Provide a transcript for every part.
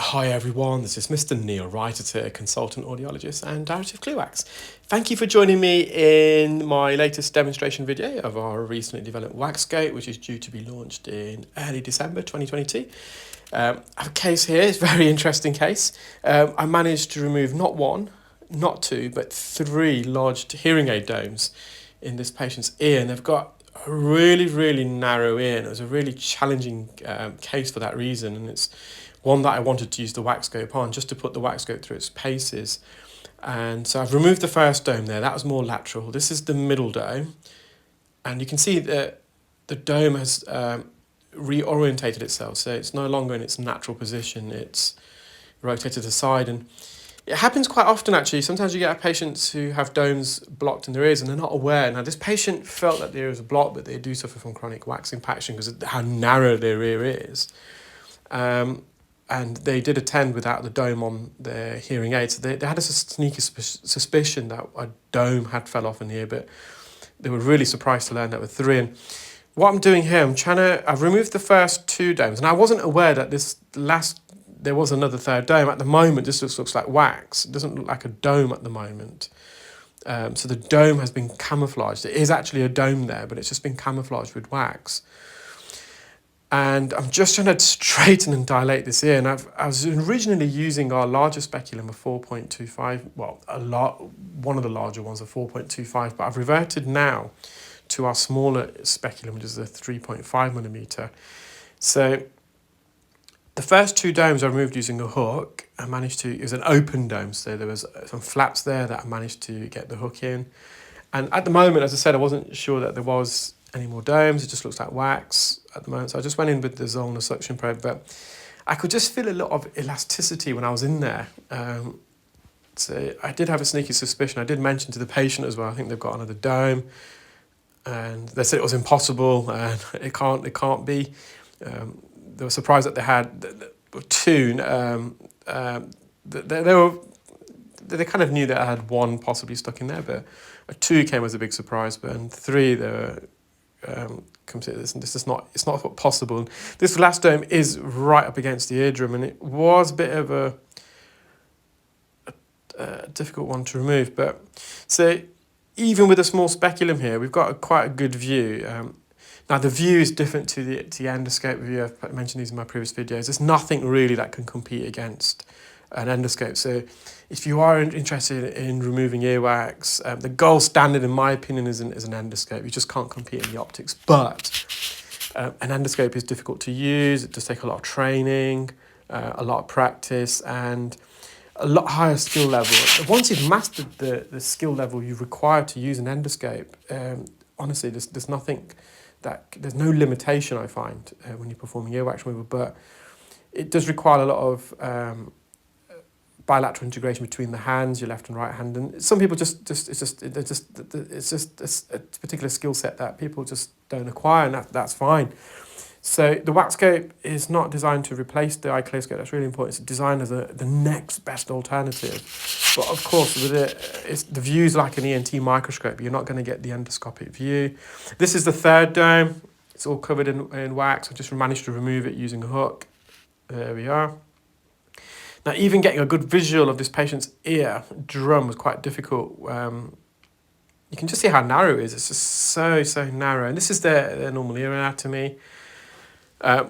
Hi everyone, this is Mr. Neil Wright here, consultant audiologist and director of ClearWax. Thank you for joining me in my latest demonstration video of our recently developed WAXscope, which is due to be launched in early December 2022. I have a case here, it's a very interesting case. I managed to remove not one, not two, but three large hearing aid domes in this patient's ear, and they've got a really narrow ear, and it was a really challenging case for that reason, and it's one that I wanted to use the WAXscope on, just to put the WAXscope through its paces. And so I've removed the first dome there, that was more lateral. This is the middle dome, and you can see that the dome has reorientated itself, so it's no longer in its natural position, it's rotated to the side. And it happens quite often actually. Sometimes you get patients who have domes blocked in their ears and they're not aware. Now this patient felt that their ear was blocked, but they do suffer from chronic wax impaction because of how narrow their ear is. And they did attend without the dome on their hearing aid, so they had a sneaky suspicion that a dome had fell off in here, but they were really surprised to learn that with three. And what I'm doing here, I've removed the first two domes, and I wasn't aware that there was another third dome. At the moment, this just looks like wax. It doesn't look like a dome at the moment. So the dome has been camouflaged. It is actually a dome there, but it's just been camouflaged with wax. And I'm just trying to straighten and dilate this ear. And I was originally using our larger speculum of 4.25, well, one of the larger ones of 4.25, but I've reverted now to our smaller speculum, which is a 3.5 millimeter. So the first two domes I removed using a hook. It was an open dome, so there was some flaps there that I managed to get the hook in. And at the moment, as I said, I wasn't sure that there was any more domes. It just looks like wax at the moment. So I just went in with the Zollner suction probe, but I could just feel a lot of elasticity when I was in there. So I did have a sneaky suspicion. I did mention to the patient as well, I think they've got another dome, and they said it was impossible and it can't be. They were surprised that they had two. They kind of knew that I had one possibly stuck in there, but a two came as a big surprise. But and three, they were consider this, and it's not possible. This last dome is right up against the eardrum, and it was a bit of a difficult one to remove. But so even with a small speculum here, we've got quite a good view. Now the view is different to the endoscope view. I've mentioned these in my previous videos. There's nothing really that can compete against an endoscope. So if you are interested in removing earwax, the gold standard in my opinion is an endoscope. You just can't compete in the optics, but an endoscope is difficult to use. It does take a lot of training, a lot of practice, and a lot higher skill level. Once you've mastered the skill level you require to use an endoscope, honestly, there's nothing there's no limitation I find when you're performing earwax removal, but it does require a lot of bilateral integration between the hands, your left and right hand, and some people it's just a particular skill set that people just don't acquire, and that's fine. So the WAXscope is not designed to replace the iClearScope. That's really important. It's designed as the next best alternative. But of course, with the view's like an ENT microscope. You're not going to get the endoscopic view. This is the third dome. It's all covered in wax. I just managed to remove it using a hook. There we are. Now, even getting a good visual of this patient's ear drum was quite difficult. You can just see how narrow it is. It's just so narrow. And this is their normal ear anatomy.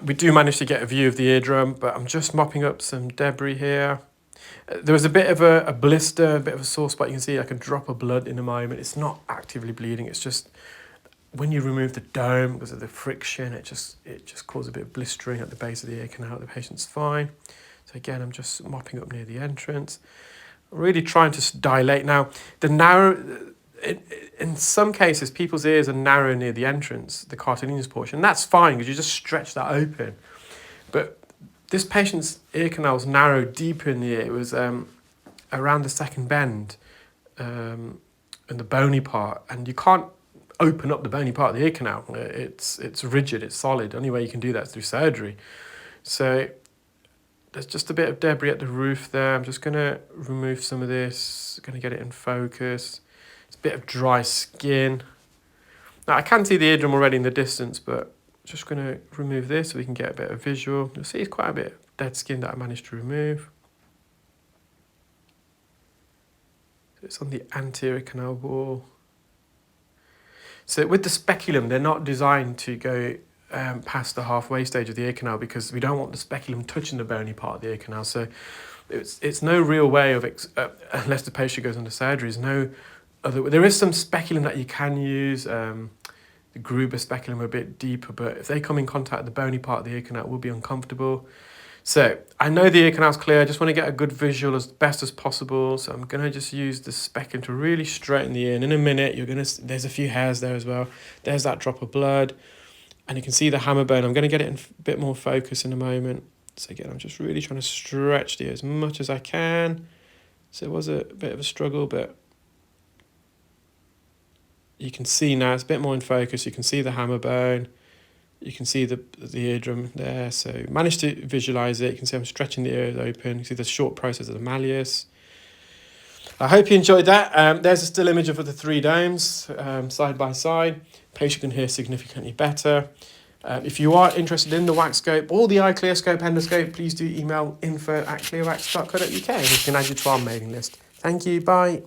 We do manage to get a view of the eardrum, but I'm just mopping up some debris here. There was a bit of a blister, a bit of a sore spot. You can see like a drop of blood in a moment. It's not actively bleeding. It's just when you remove the dome, because of the friction, it just causes a bit of blistering at the base of the ear canal. The patient's fine. So again, I'm just mopping up near the entrance. Really trying to dilate. Now, in some cases, people's ears are narrow near the entrance, the cartilaginous portion. That's fine because you just stretch that open. But this patient's ear canal was narrow deeper in the ear. It was around the second bend in the bony part, and you can't open up the bony part of the ear canal. It's rigid, it's solid. The only way you can do that is through surgery. So there's just a bit of debris at the roof there. I'm just going to remove some of this, going to get it in focus. It's a bit of dry skin. Now I can see the eardrum already in the distance, but just going to remove this so we can get a bit of visual. You'll see it's quite a bit of dead skin that I managed to remove. It's on the anterior canal wall. So with the speculum, they're not designed to go past the halfway stage of the ear canal because we don't want the speculum touching the bony part of the ear canal. So it's no real way of, unless the patient goes under surgery, there's no other. There is some speculum that you can use. The Gruber speculum are a bit deeper, but if they come in contact with the bony part of the ear canal, it will be uncomfortable. So I know the ear canal's clear. I just want to get a good visual as best as possible. So I'm going to just use the speculum to really straighten the ear. And in a minute, there's a few hairs there as well. There's that drop of blood. And you can see the hammer bone. I'm going to get it in a bit more focus in a moment. So again, I'm just really trying to stretch the ear as much as I can. So it was a bit of a struggle, but you can see now it's a bit more in focus. You can see the hammer bone. You can see the eardrum there. So managed to visualize it. You can see I'm stretching the ear open. You can see the short process of the malleus. I hope you enjoyed that. There's a still image of the 3 domes side by side. Patient can hear significantly better. If you are interested in the WAXscope or the iClearScope endoscope, please do email info@clearwax.co.uk and we can add you to our mailing list. Thank you. Bye.